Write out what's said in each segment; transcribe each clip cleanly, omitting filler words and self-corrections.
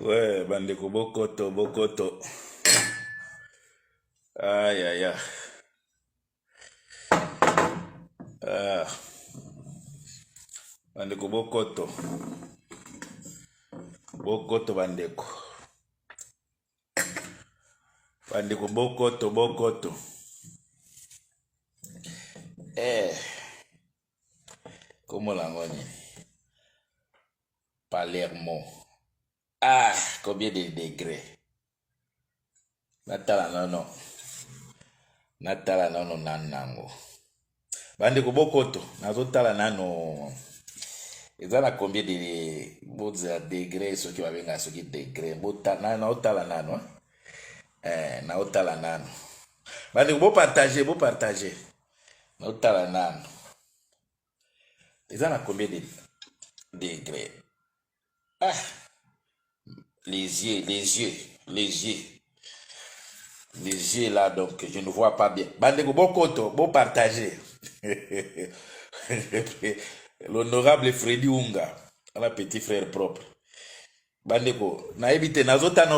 Ouais, bandeko bokoto, bokoto. Aïe, aïe, aïe. Ah, bandeko bokoto. Bokoto, bandeko. Bandeko bokoto, bokoto. Comment l'angoni? Palermo. Ah, combien de degrés? Natala nono. Natala nono nanango. Bandeko bokoto. Nazotala nano. Ezala combien de degrés ce qui va venir à ce qui degrés. Na otala nano. Na otala nano. Bandeko bo partager. Na otala nano. Ezala combien de degrés? Ah. Les yeux là, donc je ne vois pas bien. Bandeko bokoto, bon partager. L'honorable Freddy Unga, un petit frère propre. Bandeko, na ebite nazota na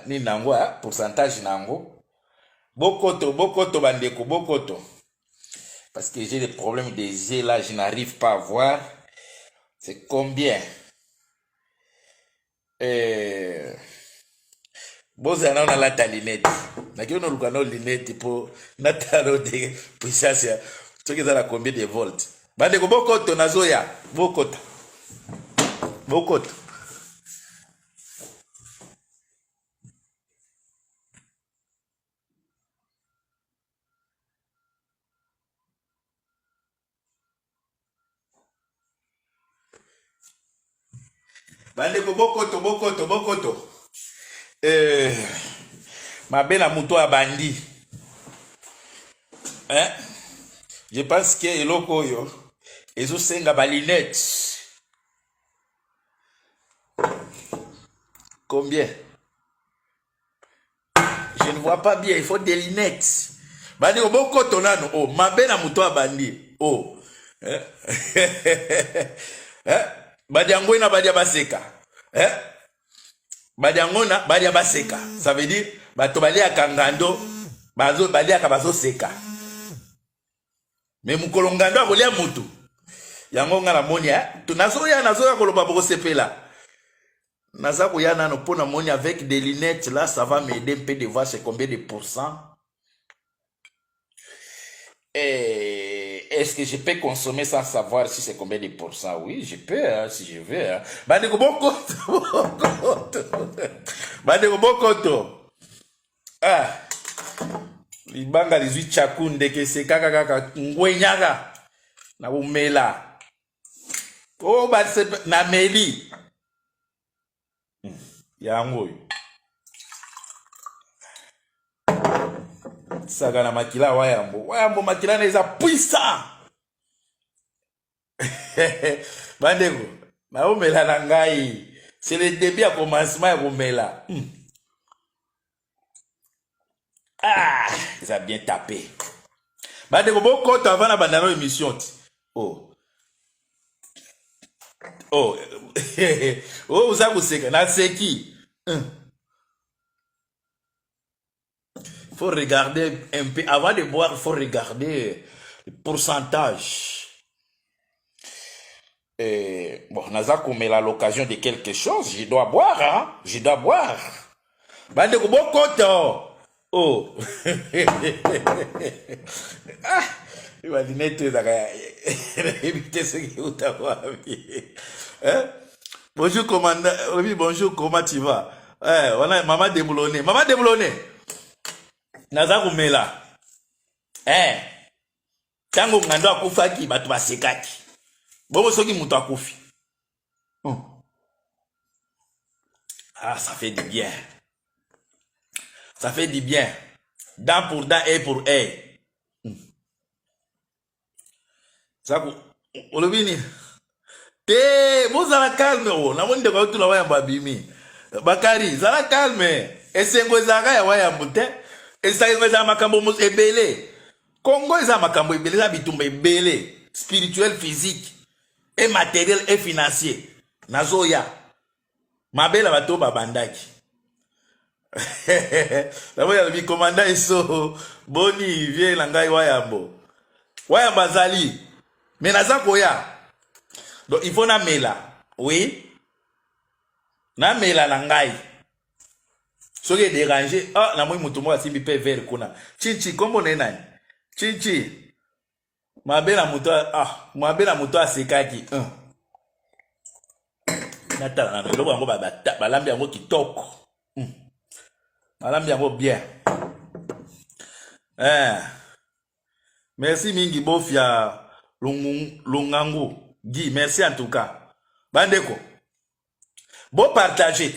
ni nango, pourcentage nango. Bokoto, bandeko, bokoto. Parce que j'ai des problèmes des yeux là, je n'arrive pas à voir. C'est combien? Boza na la talinette. Na kio no lukano linette po na taro de puissance. Toki za la combien de volts. Bande ko bokoto nazoya, bokoto. Bokoto. Bande ko bokoto. Ma belle muto a bandi. Hein? Je pense que eloko yo ezo senga balinette. Combien? Je ne vois pas bien, il faut des lunettes. Bandi ko bokoto nano. Oh, ma belle muto a bandi. Oh. Hein? Hein? Badiango na badia baseka. Hein? Badiangona badia baseka. Ça veut dire bato balia kangando bazo balia kabazo seka. Mais mukolongando akolia mutu. Yango nga na moni nazoya koloba boko sepela. Naza koya nano pona moni avec des lunettes là, ça va m'aider un peu de voir c'est combien de pourcents. Est-ce que je peux consommer sans savoir si c'est combien de pourcents? Oui, je peux, hein, si je veux. Hein. Bandeko bokoto. Bandeko bokoto. Ah. Libanga lizwi chakunde ke se kaka ngwenyaka. Na umela. Oh, ba se na meli. Yango. Saka na makila wayambo. Wayambo makila na eza puissant. Bandeko, na umela na ngai. C'est le début à commencement ya kumela. Ah, ça a bien tapé. Bandeko bokoto avant na bandano émission. Oh. Oh. Oh, vous avez seka na seki. Faut regarder un peu avant de boire, il faut regarder le pourcentage. Bon, naza komela l'occasion de quelque chose, je dois boire, hein? Je dois boire. Bandeko bokoto. Oh. Ah, il va dire net éviter ce qui est à voir. Hein? Bonjour commandant. Oui, bonjour, comment tu vas? Voilà, maman déboulonnée. Maman déboulonnée. Naza kumela. Tango ngando akufaki batu basekaki. Bobo soki muto akufi. Ah, ça fait du bien. Ça fait du bien. Dent pour dent, et pour œil. Ça pour olobini. Te, bon ça la calme oh. Na monde ko tu la wa yamba bimi. Bakari, ça la calme. Esengo zaka ya wa yamba te. Esengo za makambo mos ebele. Congo za makambo ebele za bitumba ebele, spirituel, physique, et matériel et financier. Nazoya. Mabela bato babandaki. D'abord, il y a le commandant Eso, Boni, viens, Langai, Wayambo. Wayamba Zali. Mais naza koya. Donc, il faut na mela. Oui. Na mela Langai. Ce qui est dérangé. Ah, na moi, moutou moi, si mi pe vert kuna. Chichi, comment on est nani? Chichi. Mabela moutou, ah, mabela moutou a sekaki. Natala, na lobo yango balambi yango kitoko. Madame Biango bien. Merci mingi bofia Lungangu. Guy, merci en tout cas. Bandeko. Beau partager.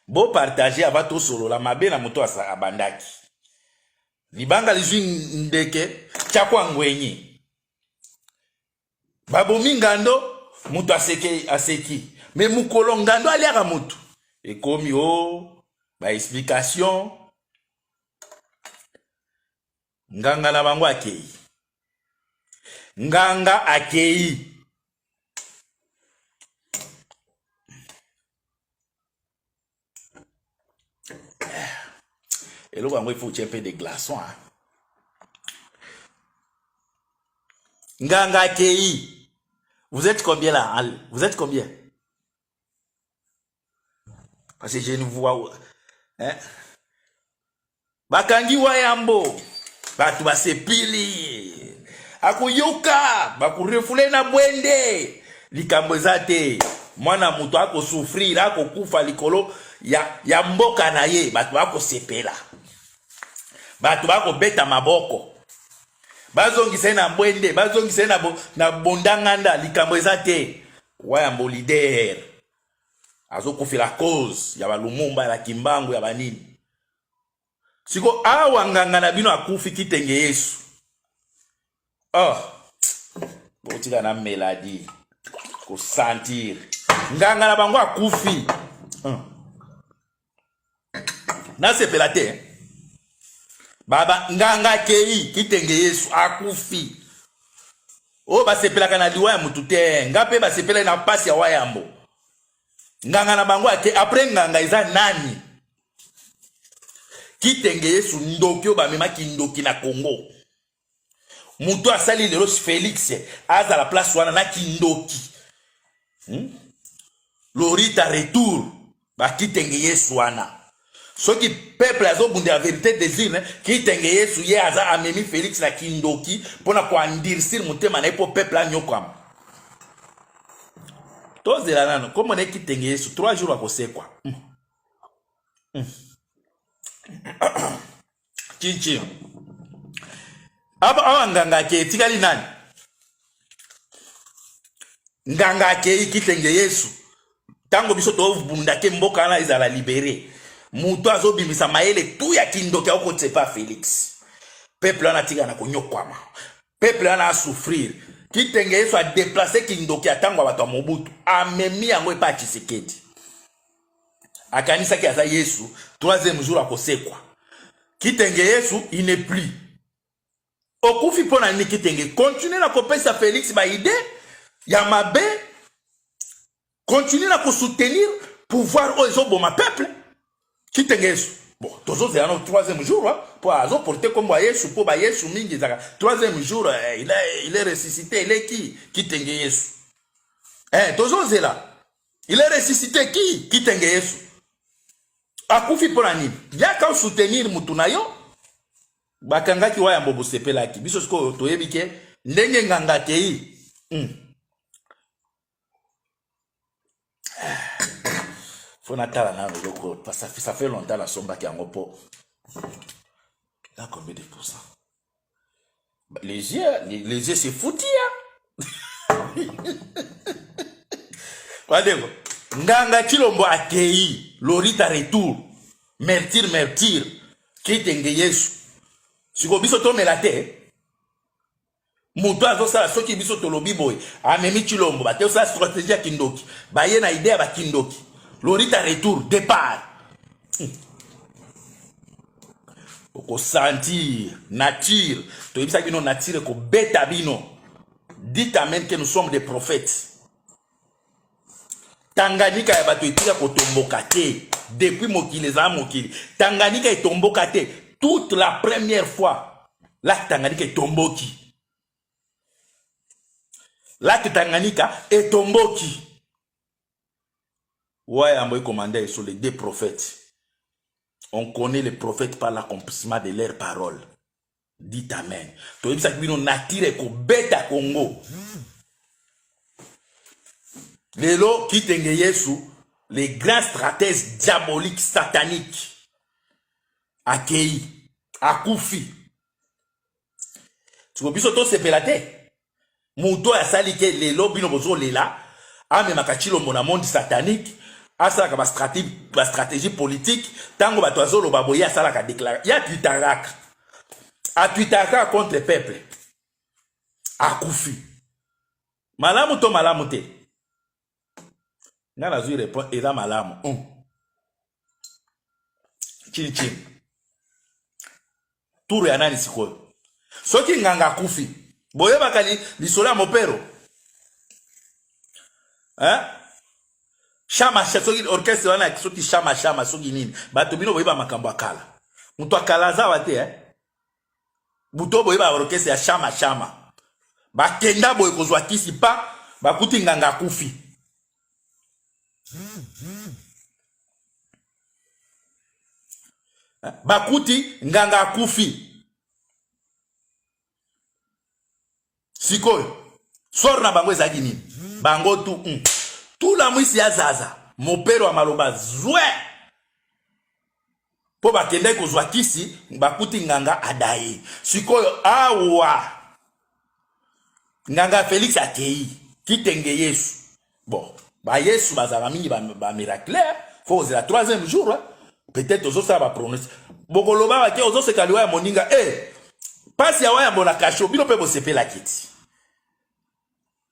Beau partager avant tout solo. La mabe na muto asa abandaki. Libanga lizwi ndeke. Chakwa ngwenyi. Babo mingando. Muto aseki. Mais mukolo ngando aliaka mutu. Ekomi o. Ba explication nganga na bango akei nganga akei et là il faut un peu de glaçons hein? Nganga akei vous êtes combien là? Vous êtes combien? Parce que je ne vois bakangi wayambo batu basepili akuyoka bakurefule na bwende likambo zate mwana mutu ako souffrir ako kufa likolo ya mboka na ye batu bako sepela batu bako beta maboko bazongisa na bwende bazongisa na bondanganda likambo zate wayambo leader azo kufila cause ya balumumba ya kimbangu ya banini siko awa nganga na bino akufi kitenge Yesu botika na melody ko sentir nganga na bango akufi na sepela te baba nganga kei kitenge Yesu akufi ba sepela kana liwa ya mutu te ngape ba sepela na pasi ya wayambo nganga na bango ake après nganga eza nani kitenge Yesu ndokyo ba mema kindoki na Congo mutu asali lelo Félix aza la place wana na kindoki Lorita retour ba kitenge Yesu wana soki peuple azobunda la vérité désir kitenge Yesu ye aza amemi Félix na kindoki pona ko andirsir mutema na ipo peuple anyokama tozela nano comme on est kitenge Yesu 3 jours akosekwa Chichi aba nganga ke tikali nani nganga ke kitenge Yesu tango biso to bunda ke mboka na izala libéré muto azobimisa maele tu ya kindoki ako tsepa Félix peuple ana tika na konyokwama peuple ana souffrir kitenge Yesu a déplacer kindoki atango bato Mobutu amemi yango epa Tshisekedi akanisa ki aza Yesu 3e jour akosekwa kitenge Yesu il n'est plus okufi pona ni kitenge continue na kopesa Félix ba idée ya mabe continue na ko soutenir pouvoir ozo boma peuple kitenge Yesu bon tozo c'est un 3e jour pour azo porter comme Yesu pour ba Yesu mingi zaka 3e jour il est ressuscité il est qui kitenge Yesu tozo c'est là il est ressuscité qui kitenge Yesu akufi pona nini yaka soutenir mutu na yo bakangaki wayambo bosepelaki biso siko toyebike ndenge nganga tei faut natala na loko parce que ça fait longtemps la somba qui en repos là combien de pourcents les yeux c'est foutu wadego nganga chilombo akei Lorita retour mertir kitenge Yesu siko biso to melate muto azosala soki biso to lobi boy amemi chilombo bate osala stratégie ya kindoki baye na idée ya bakindoki Lorita retour départ oko sentir nature to yebisa bino nature ko beta bino dites amen que nous sommes des prophètes Tanganyika ya bato etika kotomboka te. Depuis mokili za mokili. Tanganyika etomboka te. Toute la première fois. Lac Tanganyika etomboki. Lac Tanganyika etomboki. Ouais, Amboy commandait sur les deux prophètes. On connaît les prophètes par l'accomplissement de leurs paroles. Dites Amen. Tu as dit que nous natire ko beta Congo. Lelo qui tenge Yesu, les grands stratèges diaboliques sataniques. Akei, akufi. Tu vois biso to sepelate. Muto ya sali ke lelo bino bozo lela, ame makachilo mona monde satanique. Asala ka stratégie politique tango bato azolo baboya asala ka déclarer ya tuitaraka atuitaka contre le peuple akufi malamu to malamu te ngana zui répond eza malamu chini tour ya nani sikoyo soki nganga akufi boyeba kali lisolo ya mopero hein Chama soki orchestre wana soki chama soki nini bato bino boyeba makambo akala muto akala za wate buto boyeba orchestre ya chama bakenda boye kozwa kisi pa bakuti nganga kufi bakuti nganga kufi sikoyo sor na bango ezaki nini bango tu tout la mwisi ya zaza mopero wa maloba zwe po bakende kozwa kisi bakuti nganga adaye sikoyo awa nganga Félix akei kitenge Yesu bon ba Yesu bazala mingi ba miracle faut c'est la troisième jour peut-être ozo ça va prononcer bokoloba ba ke ozo se kaliwa ya moninga pasi ya waya mbona kasho bino pe bosepela kiti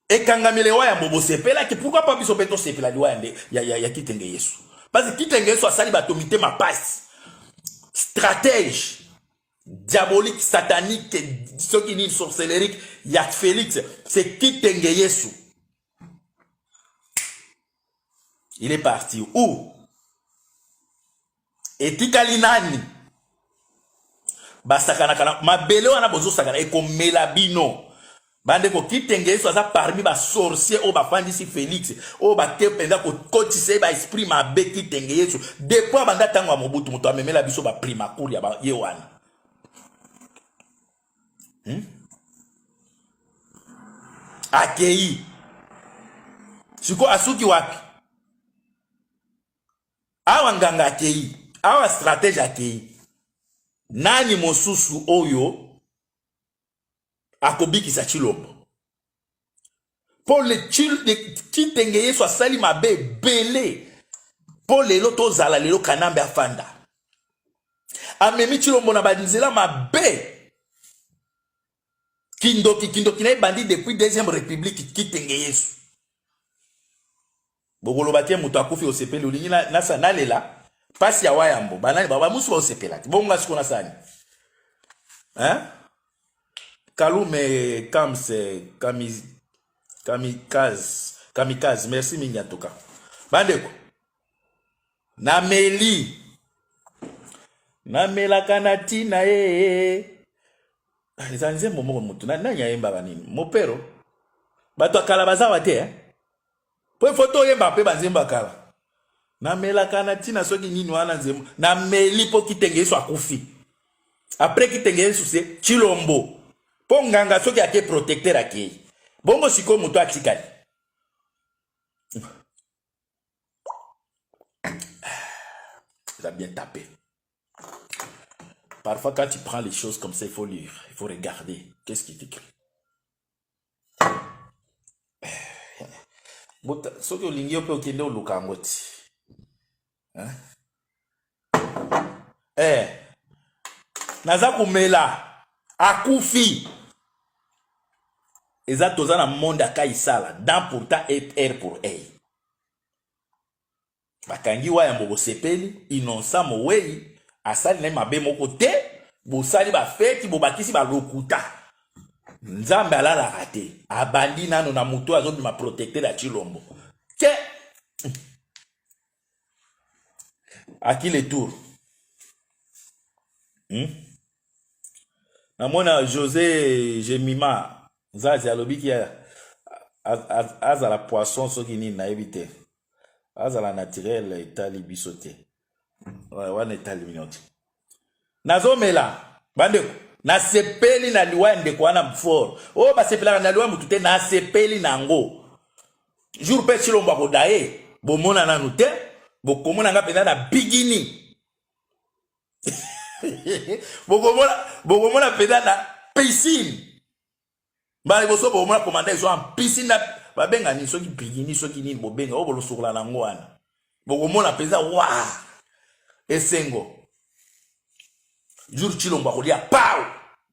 et kangamele waya mbobo sepela ki pourquoi pas biso beto sepela liwa ya kitenge Yesu parce que kitenge Yesu asali batomite ma passe stratège diabolique satanique ce qui dit sorcellerique ya Félix c'est kitenge Yesu il est parti où etikali nani basakana kana mabele wana bozo sakana ekomela bino bande ko kitenge Yesu aza parmi ba sorcier o ba fandisi Félix o ba te penda ko kotise ba esprit mabe kitenge Yesu depuis banda tango ya Mobutu muto amemela biso ba prima cour ya ba yewana akei siko asuki wapi awa nganga akei awa stratège akei nani mosusu oyo akobikisa Chilombo pour le kitenge Yesu asali mabe belé pour lelo tozala lelo kanambe afanda amemi Chilombo na banzela mabe kindoki na bandi depuis deuxième république kitenge Yesu bogolo batie muto akufi osepeli olingi na nalela pasi ya wayambo banani baba musu ba osepela bonga sikona sani hein Kalume Kamse Kamikaze merci mingi atoka bandeko na meli na melaka na tina ezanze momo mutu na nyayemba banini mopero bato akala bazawa te po foto yemba pe banzemba kala na melaka na tina soki nini wana nzemo na meli po kitenge Yesu akufi après kitenge Yesu c'est Chilombo po nganga soki ake protecteur ake bongo siko muto atikali ça a bien tapé. Parfois quand tu prends les choses comme ça il faut lire, il faut regarder qu'est-ce qui est écrit. Bota soki olingi ope okende oluka ngoti naza kumela akufi eza toza na monde akaisala dans pourtant R pour A bakangi waya mbobo sepeli inonsa mowei asali na mabe moko te bosali ba feti bobakisi ba lokuta nzambe alala rate abandi nano na muto azobima protecteur ya Chilombo ke À qui les tours? Namona José Jemima Zazi alobi ki azala poisson soki nini nayebi te. Azala naturel etali biso te. Wana etali bino te. Nazomela bandeko nasepeli na liwa ndeko wana fort. Oh basepelaka na liwa mutu te nasepeli nango. Jour pe Chilombo akodaye bomona nanu te bokomona nga pena na bigini. Bokomona pena na piscine. Bale boso bomona komanda iso en piscine na babenga ni soki bigini soki nini bobenga obolo sokola nango wana. Bokomona peza wa esengo. Jour Chilombo akolia pau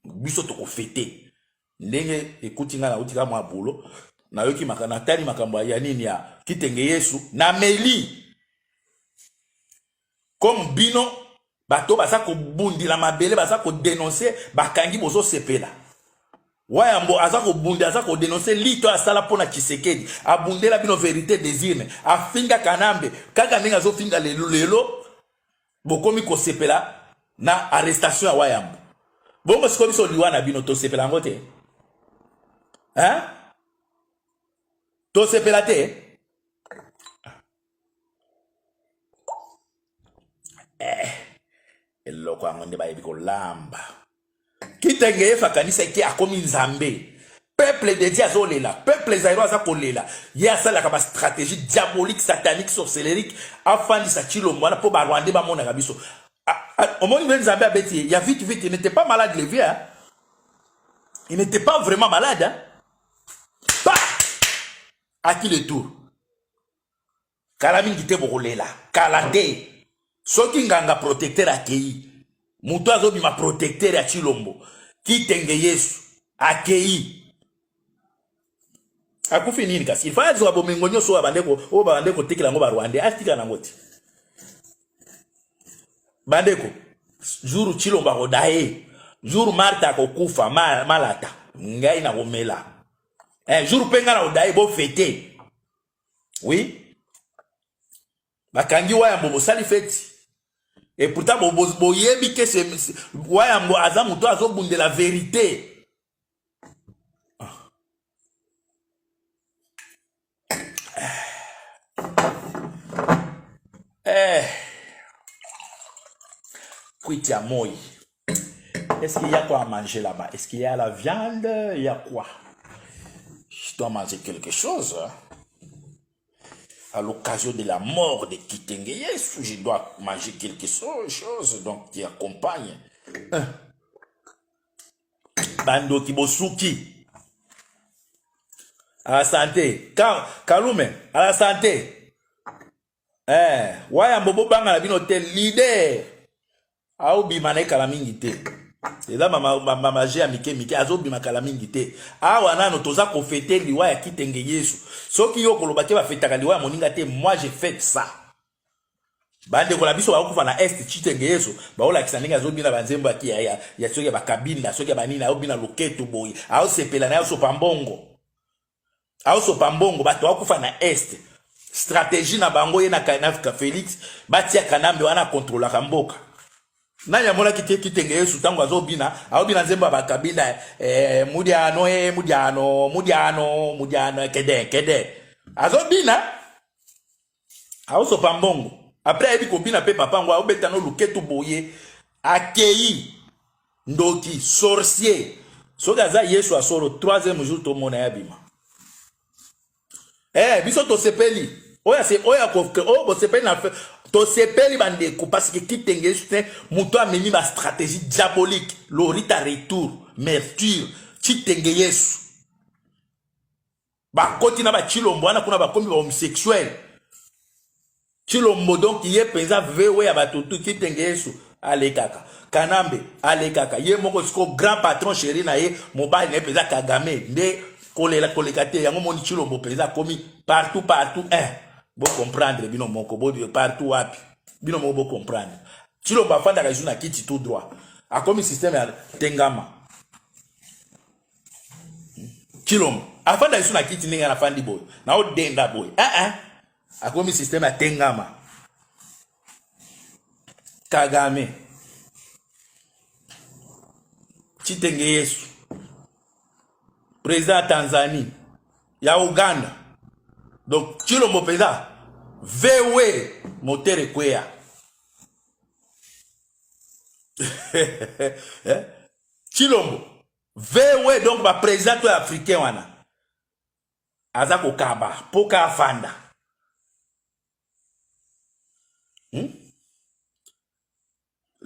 biso toko fete. Ndenge ekuti nga na utika mwa bolo na yoki makana tali makambo ya nini ya kitenge Yesu na meli. Comme bino bato basa ko bundi la mabele basa ko dénoncer bakangi bozo sepela. Wayambo aza ko bundi aza ko dénoncer lito asala pona Tshisekedi abundela bino vérité désir afinga kanambe kaka ninga zo finga lelo bokomi ko sepela na arrestation ya Wayambo. Bongo sikomi so liwana bino to sepela ngote. Hein? To sepela te? Eloko angonde ba yebiko lamba. Kitenge yefa kanisa ki akomi nzambe. Peuple de Dieu azolela, peuple zairo aza kolela. Ye asala ka ba stratégie diabolique, satanique, sorcellerique afin sa Chilombo na po ba Rwanda ba mona biso. Au moment où Nzambe a bêti, il y a vite, il n'était pas malade le vieux. Hein? Il n'était pas vraiment malade. Hein? Bah! À qui le tour? Kalamine qui te bokolela, kalate. Soki nganga protecteur akei. Mutu azobi ma protecteur ya Chilombo. Kitenge Yesu akei. Akufi nini kasi? Il faut azo abomengo nyoso abandeko, o bandeko tekela ngo ba Rwanda, astika na ngoti. Bandeko, jour Chilombo akodaye, jour Martha akokufa malata, ngai na komela. Jour penga na odaye bo fete. Oui. Bakangi Wayambo bosali fete. Et pourtant boyebi ke se Wayambo aza muto azobunde la vérité. Kuitia moi. Est-ce qu'il y a quoi à manger là-bas? Est-ce qu'il y a la viande? Il y a quoi? Je dois manger quelque chose. À l'occasion de la mort de Kitenge Yesu, je dois manger quelque chose donc qui accompagne. Bando Kibosuki. À la santé. Kalume, à la santé. Wayambo banga na bino te leader. Aobi mané kalamingi te. Et là mama j'ai mike azobi makalamingi te. Awa nano toza ko fêter liwa ya Kitenge Yesu. Soki yo koloba ke ba fêtaka liwa moninga te, moi je fête ça. Bande ko la biso ba kufa na est Kitenge Yesu, ba ola kisaninga azobi na banzembo aki ya soki ba kabinda, soki ba nina obi na loketo boy. Ao sepela na so pambongo. Ao so pambongo ba to akufa na est. Stratégie na bango ye na Kanafika Félix, batia kanambe wana contrôler kamboka. Nanya mona Kitenge Yesu tango azobina nzemba bakabinda mudiano kede azobina aoso pambongo après ebi kobina pe papa ngwa obeta no luketu boye akei ndoki sorcier soka za Yesu asoro 3e jour to mona yabima biso to sepeli oya kofke bo sepeli na to sepeli bandeko parce que Kitenge Yesu muto amemi ba stratégie diabolique lorita retour mercure Kitenge Yesu ba koti na ba Chilombo wana kuna ba komi ba homosexuel Chilombo donc ye penza vewe ya batutu Kitenge Yesu ale kaka kanambe ale kaka ye moko siko grand patron chéri na ye mobile ne penza Kagame nde koleka te yango moni Chilombo penza komi partout Bo comprendre bino moko bo partout wapi bino moko bo comprendre Chilombo afanda ka juna kiti tout droit a comme système ya tengama Chilombo afanda juna kiti ninga na fandi boy na o denda boy akomi système atengama. Kagame Chitenge Yesu président Tanzanie ya Uganda donc Chilombo peza vewe motere kwea Chilombo vewe donc ba président to africain wana aza kokaba poka afanda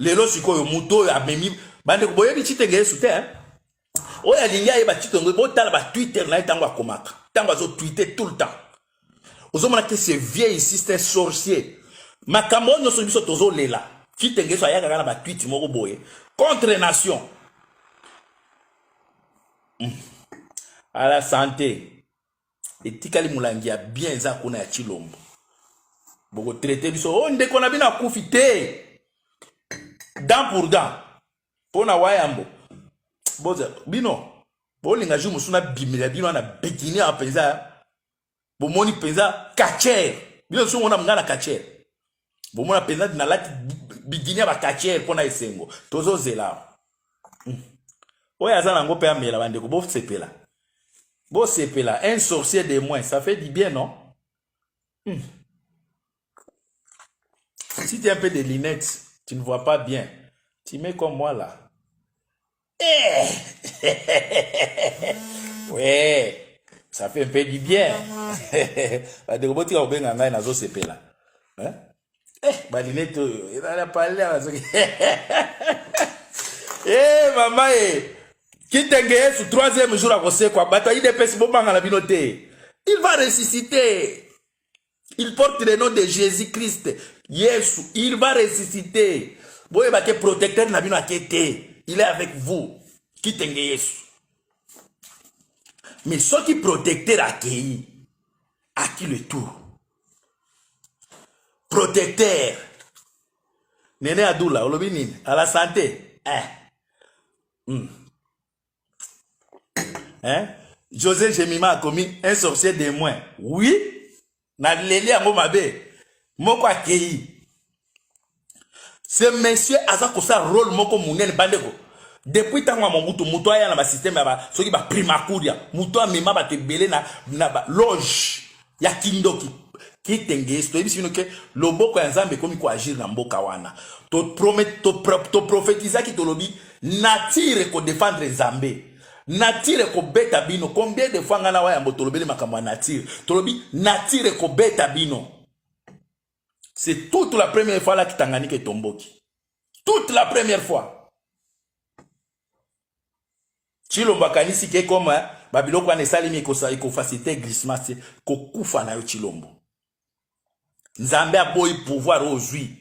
lelo sikoyo muto ya memi bande boyebi Chitenge Yesu te oya linga yeba Chitenge bo tala ba Twitter na tango akomaka tango azo tweeter tout le temps ozomona que ce vieil système sorcier makambo nyoso biso tozo lela Chitenge Yesu ayaka na ba tweet moko boye contre nation à la santé etikali mulangi ya bien za kuna ya Chilombo boko traiter biso o ndeko na bina kufite dent pour dent pona wayambo boza bino bolinga ju musuna bimela bino na bikini a penza bomoni penza kacher bino so ngona mngana kacher bomona penza na lati bikini ba kacher pona esengo tozo zela oya za nango pe amela bande ko bo sepela un sorcier de moins ça fait du bien non si tu as un peu de lunettes tu ne vois pas bien. Tu mets comme moi là. Ouais, ça fait un peu du bien. Bah, de robots qui ont bien gagné dans ce CP là. Hein? Bah, lunettes, il a parlé à ce eh, maman, qui t'engage sur 3e jour à Rossé, quoi. Bah, il dépêche bon à la binoté. Il va ressusciter. Il porte le nom de Jésus-Christ. Yesu, il va ressusciter. Boye bate protecteur na bino akete. Il est avec vous. Kitenge Yesu. Mais ce qui protecteur akei, à qui le tour? Protecteur. Nene Adoula, olobini, à la santé. José Jemima a commis un sorcier de moins. Oui. Na lele yango mabe. Moko akei. Ce monsieur aza kosa rôle moko munene bandeko. Depuis tango mobutu muto aya na ba système ba soki ba primakuria, muto amema ba tebele na ba loge ya kindoki. Kitenge Yesu to ebisi ke loboko ya Nzambe komi ko agir na mboka wana. To prophétiser ki to lobi natire ko défendre Nzambe. Natire ko beta bino. Combien de fois ngana wa ya mboto lobele makambo natire. To lobi natire ko beta bino. C'est toute la première fois là qui Tanganyika est tomboki. Toute la première fois. Chilombo kanisi ke comme babiloko ane salimi ko faciliter glissement c'est ko kufa na yo Chilombo. Nzambe a boy pouvoir aujourd'hui.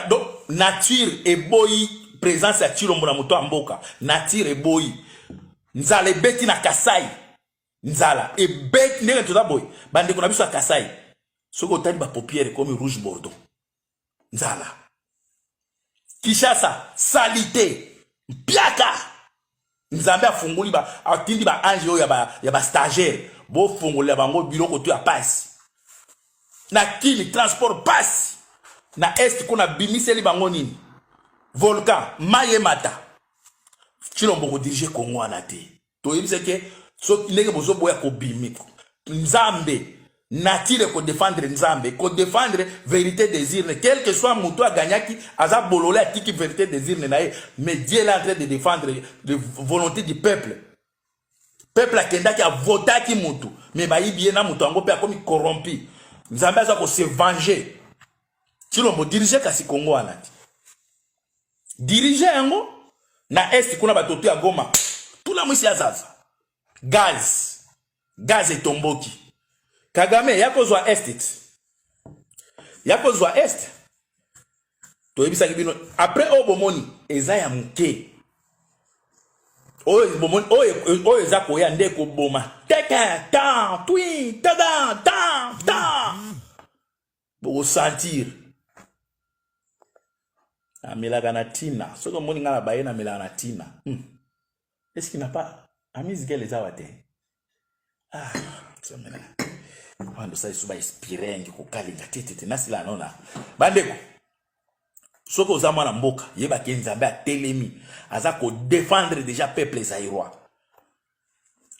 Donc nature et boy présence à Chilombo na moto mboka. Nature et boy. Nzala beti na Kasai. Nzala et beti ndenge toza boy. Bande ko na biso Kasai. Soko tali ba paupière comme rouge bordeaux. Nzala. Kishasa, salité. Piaka. Nzambe afunguli ba atindi ba ange yo ya ba stagiaire. Bo funguli bango biloko tu ya passe. Na kili transport passe. Na est kuna bimiseli bango nini. Volcan, Mayemata. Chilombo ko diriger Congo anate. To yebise ke so ndenge bozo boya ko bimiko. Nzambe natire ko défendre Nzambe, ko défendre vérité désir, quel que soit muto a gagnaki, aza bolole a tiki vérité désir nae, mais Dieu est en train de défendre la volonté du peuple. Peuple a kenda ki a voté ki mutu, mais ba yibie na mutu ango pe a komi corrompu. Nzambe aza ko se venger. Chilombo diriger kasi Congo anati. Diriger yango na est kuna batoto ya Goma. Tout la mwisi azaza. Gaz et tomboki. Kagame yako zwa est. Yako zwa est. To ebisa kibino après obomoni eza ya muke. Bomoni eza ko ya ndeko boma. Teka ta tui tada ta. Bo sentir. Amelaka na tina. Soko moni ngala baye na melaka na tina. Est-ce qu'il n'a pas amis gel ezawate? Ah, ça mena. Bando sa isu ba inspiré ngi ko kalinga tete na sila nona. Bandeko. Soko za mwana mboka, yeba ke Nzambe a telemi, aza ko défendre déjà peuple zaïrois.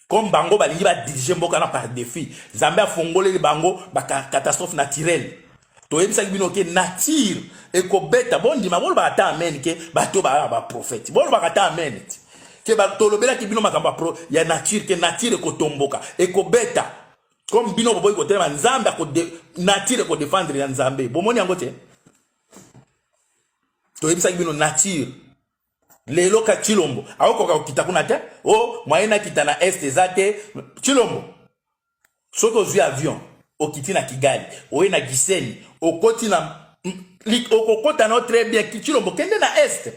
Comme bango balingi ba diriger mboka na par défi, Nzambe a fongoleli bango ba catastrophe naturelle. To yebisa bino ke nature ekobeta bondima bolo ba ata amen ke bato ba prophète. Bolo ba ata amen. Ke ba tolobela ki bino makamba pro ya nature ke nature ekotomboka ekobeta. Comme bino boboy ko telema Nzambe ko nature ko défendre ya Nzambe. Bomoni yango te. To yebisa bino nature lelo ka Chilombo aokoka okita kuna te o moyena kita na est ezate Chilombo soko zwi avion okiti na Kigali oye na Gisenyi okoti na okokota na très bien Chilombo kende na est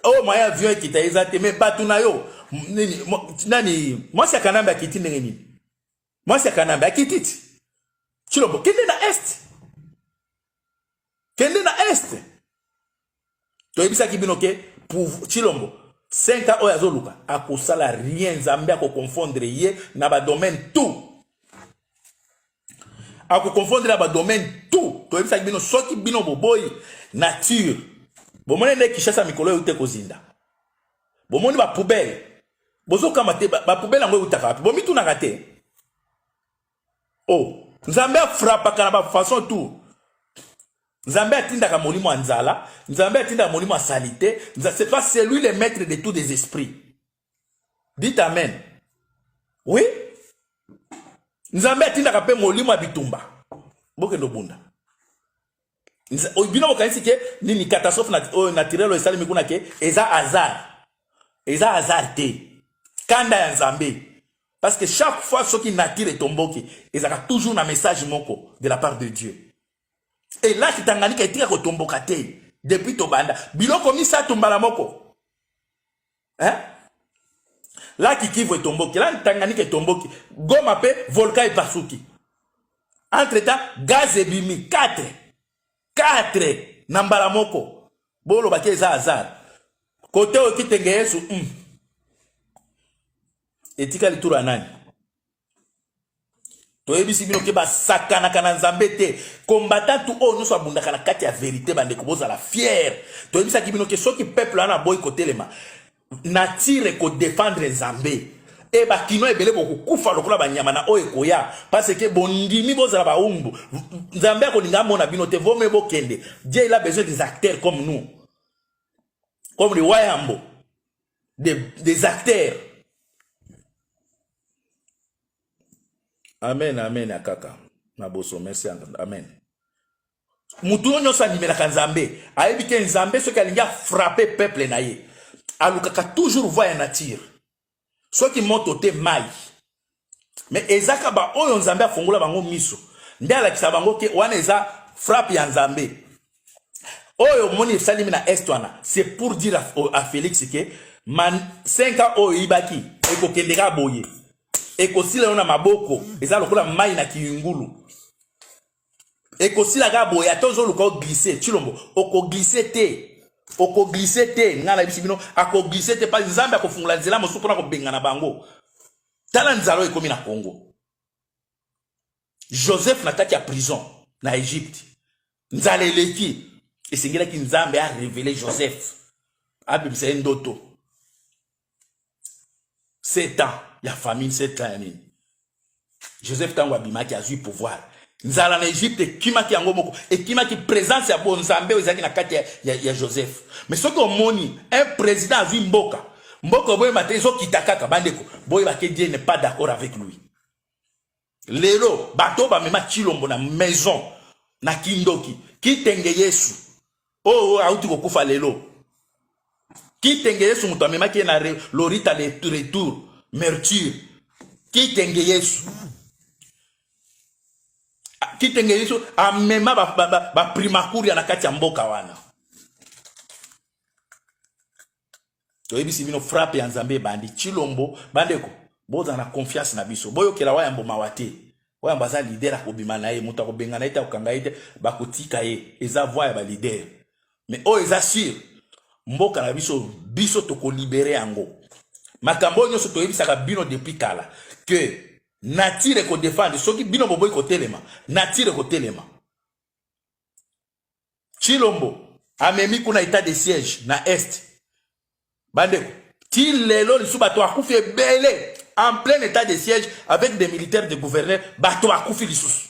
o moyen avion ekita ezate me batu na yo nani mwasi akanamba akiti ndenge nini mwasi akanamba akititi Chilombo kende na est to ebisa kibino ke pour Chilombo 5 ans oya zoluka akosala rien Nzambe akokonfondre ye na ba domaine tout to ebisa kibino soki bino boboyi nature bomone ne kishasa mikolo ute kozinda bomoni ba poubelle bozoka mate ba poubelle ngo utaka bomitu na kate oh Nzambe frappe kana ba façon tout Nzambe atindaka molimo anzala, Nzambe atindaka molimo a salité, c'est pas c'est lui le maître de tous les esprits. Dites amen. Oui? Nzambe atindaka pe molimo bitumba. Boke no bunda. Bino bokanisi ke nini catastrophe naturelle esali mikuna ke eza hasard te. Kanda ya Nzambe. Parce que chaque fois ce qui nature tomboki, ezaka toujours un message moko de la part de Dieu. Et là, qui tangani ka etika ko tomboka te depuis tobanda. Biloko misa tombala moko. Hein? Là qui kivu tomboki, là tangani ka tomboki. Goma pe volcan et pasuki. Entre-temps, gaz et bimi 4 nambala moko. Bolo ba ke za hasard. Côté o kitenge Yesu. Etika litura nani? To ebisi bino ke ba sakana kana Nzambe te combattant tout o nyonso abundaka na kati ya vérité bande ko bozala fier to ebisa ki bino ke soki peuple ana boy ko telema nature ko défendre Nzambe e ba kino ebele ko kufa lokola banyama na oyo koya parce que bondimi bozala ba umbu Nzambe ko linga mona bino te vome bokende Dieu il a besoin des acteurs comme nous comme les wayambo des acteurs. Amen, amen, akaka. Naboso, merci, amen. Mutu nyo sa nimela ka Nzambe. Ayebi ke Nzambe so ki alingi frapper peuple na ye. Alukaka toujours voya nature. So ki moto te mai. Mais ezaka ba oyo Nzambe afongola bango miso. Nde alakisa bango ke wana eza frappe ya Nzambe. Oyo moni salimi na estwana. C'est pour dire à Félix que man 5 ans oyo ibaki eko kendeka boye. Ekosila na maboko eza lokola mai na kiyungulu ekosila ga boya tozo luka glisser Chilombo oko glisser te ngana bisibino ako glisser te pa Nzambe akofungula nzela mosuku na ko benga na bango tala nzalo ekomi na Congo Joseph na kati ya prison na Egypte nzala eleki esengela ki Nzambe a révélé Joseph abibisa ndoto 7 ans ya famine 7 ans nini Joseph tango abimaki azui pouvoir nzala na Egypte kimaki yango moko et kimaki présence ya bon Nzambe ezaki na kati ya Joseph mais soki omoni un président azui mboka boye matezo kitakaka bandeko boye bake Dieu n'est pas d'accord avec lui lelo bato ba mema Chilombo na maison na kindoki kitenge Yesu auti kokufa lelo kitenge Yesu muto amemaki na lorita le retour merture kitenge Yesu amema ba primakuria na kati ya mboka wana to ebisi bino frappe ya Nzambe bandi Chilombo bandeko boza na confiance na biso boyo kela wayambo mawate wayambo za leader akobima na ye muta kobenga na ite okanga ite bakotika ye eza voix ya ba leader mais o eza sûr mboka na biso to ko libérer yango makambo nyonso to ebisaka bino depuis kala que natire ko défendre soki bino boboy ko telema natire ko telema Chilombo amemi kuna état de siège na est bandeko ti lelo lisu bato akufi ebele en plein état de siège avec des militaires de gouverneur bato akufi lisusu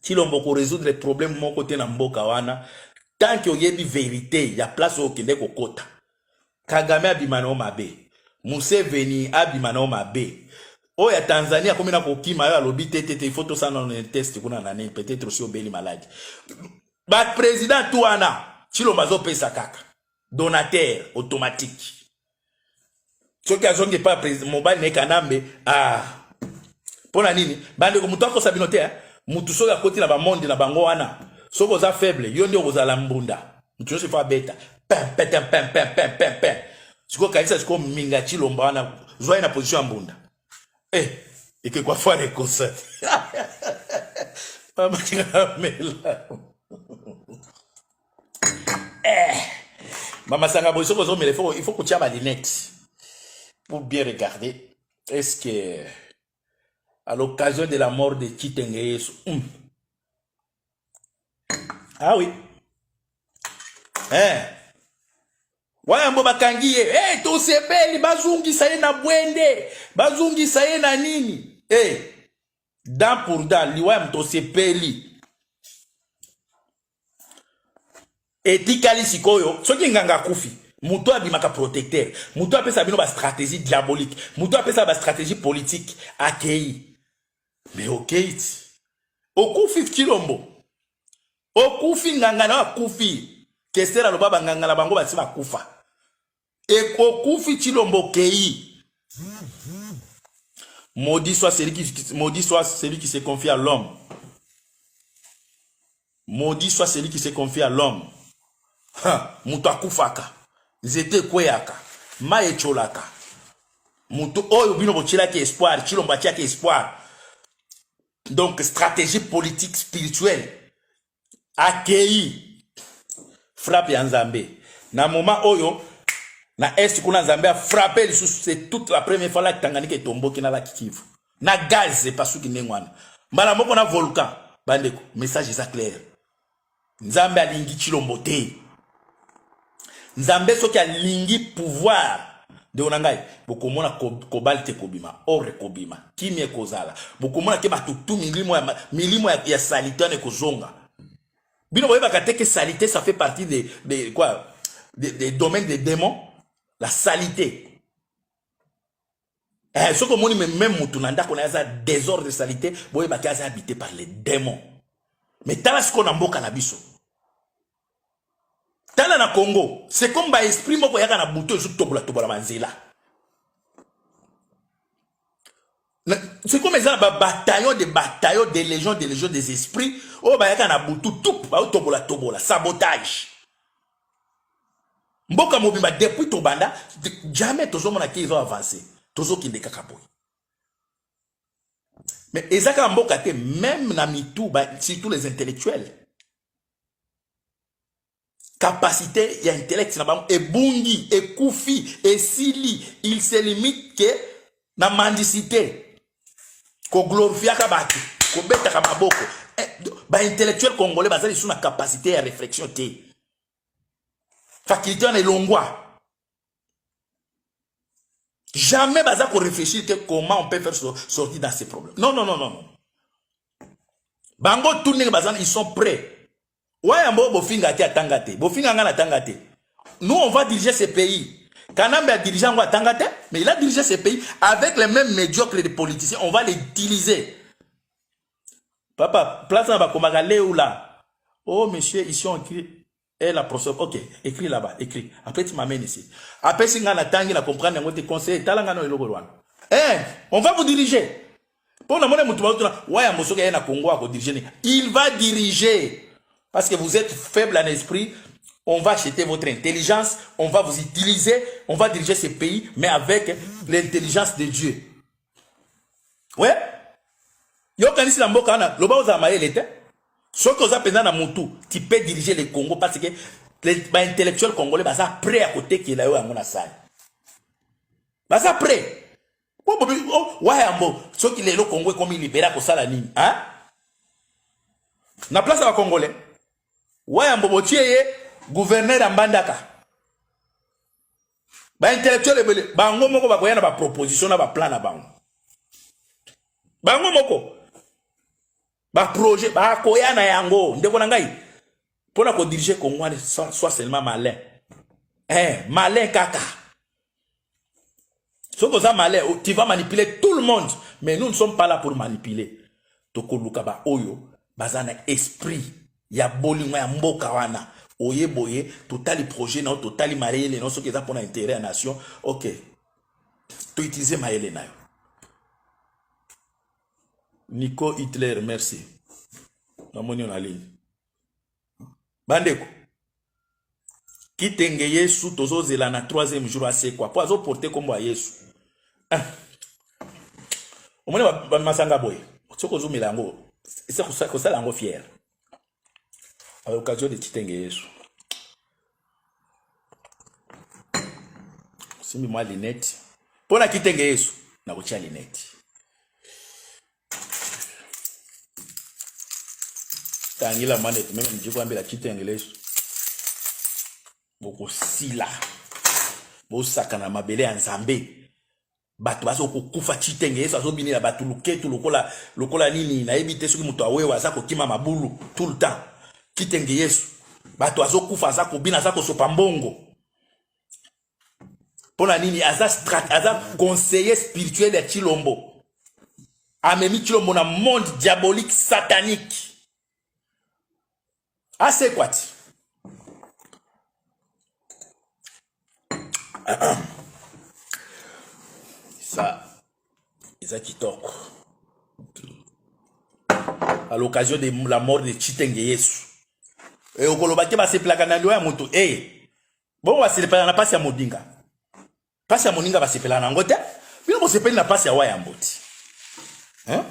Chilombo ko résoudre les problèmes mon côté na mboka wana tant que oyebi vérité ya place au kende ko kota Kagame abimana o mabe Museveni abimana o mabe Oh, ya Tanzania, comme il a pour qui m'a lobby, il faut tout ça dans un test qu'on a année, peut-être aussi au Béli malade. Bah, président Touana, Chilomazo paye sa caca. Donateur automatique. Ce qui a zongue pas président, mobile n'est qu'un âme, ah. Pour la nini, bande comme toi, ça binote, hein. Mutuso ya côté na ba monde na bango wana. So koza faible, yondi koza lambunda. Mutuso se fa beta. Pam pam pam pam pam pam pam. Siko kaisa siko minga Chilomba wana, zoa na position mbunda. Et que quoi faire les concerts? Maman Sangabo, il faut que tu aies ma lunette pour bien regarder. Est-ce que à l'occasion de la mort de Chitenge, ah oui, Waya mbo bakangiye, to sepeli, bazungi saye na bwende, bazungi saye na nini. Dan pour dan, liwaya mto sepeli. Etikali sikoyo, soki nganga kufi, muto abimaka protecteur, muto apesa bino ba stratégie diabolique, muto apesa ba stratégie politique, akei. Mais ok, okufi Chilombo, okufi nganga na kufi, kesera lo baba nganga la bango batima kufa. Et okufi Chilombo kei. Maudit soit celui qui se confie à l'homme. Maudit soit celui qui se confie à l'homme. Mutu akufaka. Zete kweyaka. Mae cholaka. Mutu oyo bino bochila ki espoir. Chilombo ki espoir. Donc stratégie politique spirituelle. Akei. Frappe ya Nzambe. Na moment oyo. Na est kuna Nzambe a frappé c'est toute la première fois là que Tanganyika est tombé qui na la Kivu. Na gaz c'est pas sous qui n'engwana. Mbala moko na volcan. Bandeko, message est clair. Nzambe a lingi Chilombo te. Nzambe so ki a lingi pouvoir de onangai. Bokomona kobalte kobima, ore kobima, kimie kozala. Bokomona ke batutu milimo ya salité ne kozonga. Bino boyeba kateke salité ça fait partie de quoi? Des domaines des démons. La salité. Ce que mon même moutounanda qu'on a désordre de salité, boye bakaza habité par les démons. Mais tala ce qu'on a mboka na biso. Tala na Congo, c'est comme ba esprit moko yaka na bouton sur tobola manzela. C'est comme ça ba bataillon des légions des esprits, oh ba yaka na bouton tout ba tobola sabotage. Mboka mobimba depuis Tobanda, jamais tous hommes qui ont avancé. Tous qui ne kakaboy. Mais ezaka mboka te même na mitou surtout les intellectuels. Capacité et intellect et bungi et koufi et sili, il se limite que na mendicité. Ko glorifia kabaki, ko beta kamaboko. Ba intellectuel congolais bazali sur la capacité à réflexion te. Faculté en longwa. Jamais baza pour réfléchir comment on peut faire sortir dans ces problèmes. Non. Bango tourner bazan ils sont prêts. Ouais ambo bofinga ti atangate. Bofinga ngana tangate. Nous on va diriger ces pays. Kanambe a dirigé ngwa tangate, mais il a dirigé ces pays avec les mêmes médiocres des politiciens, on va les utiliser. Papa, place na ba komaka leula. Oh monsieur, ici on écrit et la professeure, ok, écris là-bas, écris. Après, tu m'amènes ici. Après, si on a tangi, la comprendre, on te conseille, on va vous diriger. Pour le moment, il va diriger. Parce que vous êtes faible en esprit, on va acheter votre intelligence, on va vous utiliser, on va diriger ces pays, mais avec l'intelligence de Dieu. Ouais? Yo kanisi la mboka na, loba uzamaye l'été. Ce que vous appelez dans Moutou, tu peux diriger le Congo parce que les intellectuels congolais sont prêts à côté qui est là où on a ça. Ils sont prêts. Wayambo, ceux qui les Congo comme il libéra pour ça la ligne. Hein? Na place à Congolais. Wayambo Botieye, gouverneur d'Ambandaka. Ba intellectuel ebele, ba ngo moko ba koyana ba proposition na ba plan na bango. Ba ngo moko. Ba projet, ba koyana yango, ndeko na ngai. Pona ko diriger Congo soit seulement malin. Malin kaka. Si tu es malin, tu vas manipuler tout le monde. Mais nous ne sommes pas là pour manipuler. Toko lukaba oyo, bazana esprit. Ya bolingo ya mboka wana. Oye boye, totali projet, non, totali maele, non, ce qui est pour l'intérêt à la nation. Ok. Tu utilises maele na yo. Nico Hitler, merci. Namoni on a ligne. Bandeko. Kitenge Yesu tozo zela na 3e jour ase quoi. Po azo porter comme wa Yesu. Omone ba masanga boy. Soko zo milango. C'est ko ça lango fier. À l'occasion de Kitenge Yesu. Simi moi lunette. Pona Kitenge Yesu na kocha lunette. Tangila manette même njiko ambela Kitenge Yesu. Boko sila. Bo sakana mabele ya Nzambe. Bato bazo kokufa Kitenge Yesu azo binila bato luketu lokola nini na ebite soki muto awewe aza kokima mabulu tout le temps. Kitenge Yesu bato azo kufa aza kobina aza kosopa mbongo. Pona nini aza conseiller spirituel ya Chilombo. Amemi Chilombo na monde diabolique satanique. Assez quoi? Ça, ils kitoko. À l'occasion de la mort de Kitenge Yesu. Et au Kolobake, va se plaquer dans le moto. Bon, va se plaquer dans passe à Modinga. Passe à Modinga va se plaquer dans Ngote. Puis on se plaquer dans passe à Wayamboti. Hein?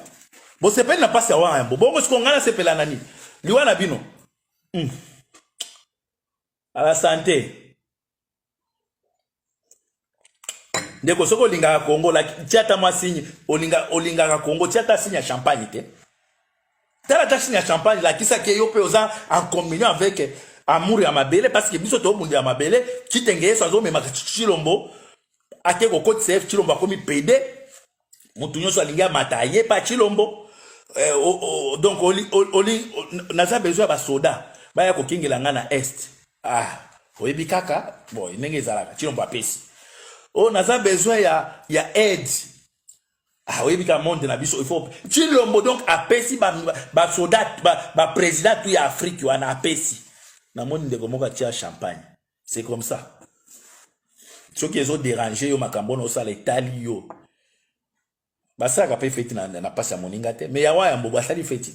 Bon, se plaquer dans passe à Wayambo. Bon, ce qu'on a se plaquer dans Nani. Liwana Bino. À la santé. Ndeko soko linga Congo la tiata mwa signe olinga Congo tiata signe champagne te. Tala ta signe champagne la kisa ke yo pe oza en communion avec amour ya mabele parce que biso to bundi ya mabele Kitenge Yesu azo mema Chilombo ake ko côté chef Chilombo akomi PD mutu nyonso alinga mataye pa Chilombo donc naza besoin ba soda ba ya ko kingela ngana est oyebi kaka bon ndenge ezalaka Chilombo apesi. Oh, naza besoin ya aide. Oui, bika monde na biso il faut Chilombo donc apesi ba soldat ba président tout ya Afrique wana apesi. Na moni ndeko moka tia champagne. C'est comme ça. Ceux qui ont dérangé yo makambo no sala Italie yo. Ba ça ka pe fete na passe ya moninga te mais ya Wayambo ba sali fete.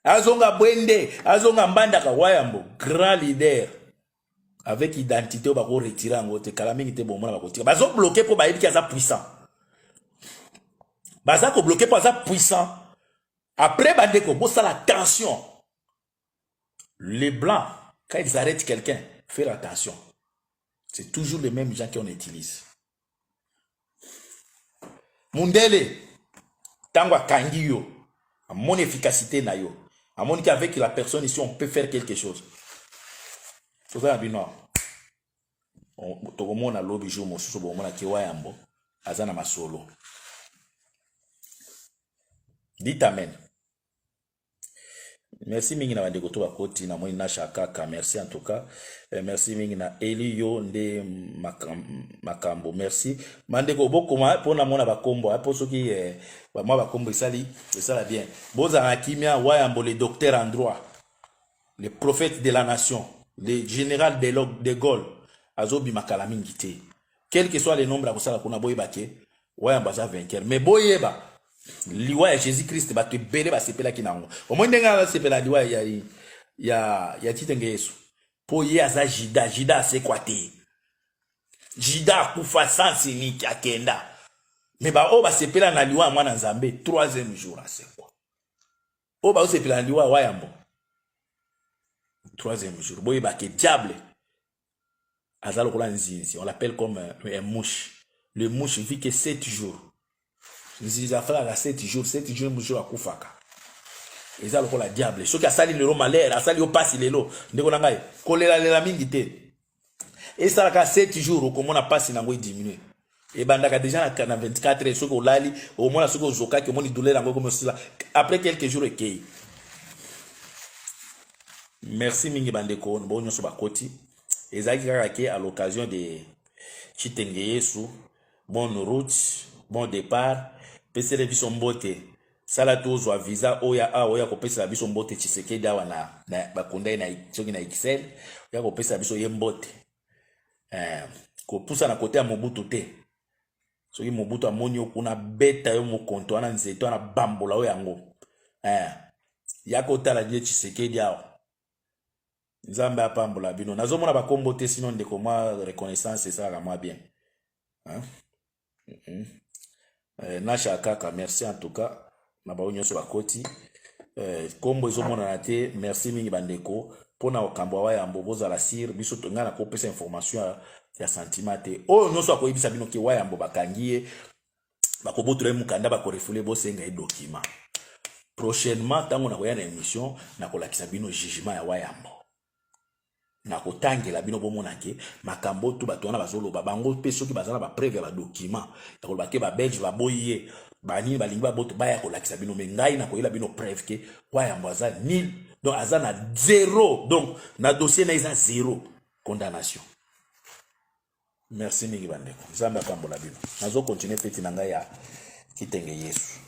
Azonga Bwende, azonga Mbandaka Wayambo, grand leader. Avec identité on va retirer en côté kalamingi te bon mona ba kotika bazo bloquer pour ba yebi ki aza puissant baza ko bloquer pour aza puissant après bandeko bo ça la tension les blancs quand ils arrêtent quelqu'un faire attention c'est toujours les mêmes gens qu'on utilise Mundele tangwa kangi yo à mon efficacité na yo à mon qu'avec la personne ici on peut faire quelque chose. Toza bino tokomona lobi jo mosusu bomona ki Wayambo azana masolo. Dites amen. Merci mingi na bandeko to bakoti na moni na shakaka merci en tout cas. Merci mingi na Elio nde makambo merci. Mandeko bokoma pona mona bakombo apo soki ba mwa bakombo isali bien. Boza na kimia Wayambo le docteur en droit. Le prophète de la nation. Le général de Gaulle azobi makalamingi te. Quel que soit le nombre à kosala kuna boyeba ke Wayambo aza vainqueur mais boyeba liwa ya Jésus Christ ba te bele ba sepela kinango au moins ndenga ba sepela liwa ya Kitenge Yesu po ye aza jida c'est quoi te jida kufa sans ni akenda mais ba o ba sepela na liwa mwana Nzambe 3e jour c'est quoi o ba sepela na liwa Wayambo 3e jour. Boy, bah, que diable. Azalo Nzinzi, on l'appelle comme un mouche. le mouche vit que 7 jours. Les affaires à 7 jours, 7 jours, mouche à koufaka. Et ça, le diable. Ce qui a sali le malheur, a sali au passe le lot. Ndeko nangai, kolela lela mingi te. Et ça, à 7 jours, comme on a passé, n'a pas diminué. Et bandaka déjà na 24 heures, ce que lali, au moins ce que zoka, que mon douleur n'a comme cela. Après quelques jours, ok. Merci mingi bandeko, bon nyoso bakoti. Et ça, à l'occasion de Chitenge Yesu, bonne route, bon départ. Pese le biso mbote. Sala tozwa visa oya oya kopesa biso mbote Tshisekedi awa na bakunda na soki na XL. Oya kopesa biso ye mbote. Kopusa na kote ya Mobutu te. Soki Mobutu amoni okuna beta yo mokonto wana nzeto wana bambola oyo yango. Ya kotala die Tshisekedi awa. Nzambe apambola bino. Nazomona bakombo te sinon ndeko mwa reconnaissance ça la moi bien. Nasha kaka, merci en tout cas. Na ba onyo so bakoti. Kombo ezomona na te, merci mingi bandeko. Pona okambo wa yambo boza la sir, biso tonga na kopesa information ya sentiment te. Oh no so akoyibisa bino ki wa yambo bakangiye. Bakobotura mukanda bakorefule bosenga e document. Prochainement tango na koya na émission na kolakisa bino jugement ya wa yambo. Na kotangela bino bomona ke makambo tu bato wana bazoloba bango pe soki bazala ba preuve ya ba document ya koloba ke ba belge ba boye banini balingi ba boto baya kolakisa bino me ngai na koyela bino preuve ke wa yambo aza nil donc aza na 0 donc na dossier na isa 0 condamnation. Merci mingi bandeko, nzambe akambola bino. Nazo continuer feti na ngai ya Kitenge Yesu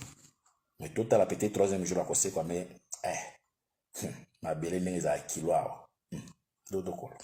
mais total peut-être 3e jour akose kwa me ma belle ndenge za kilwa Dodo Kolo.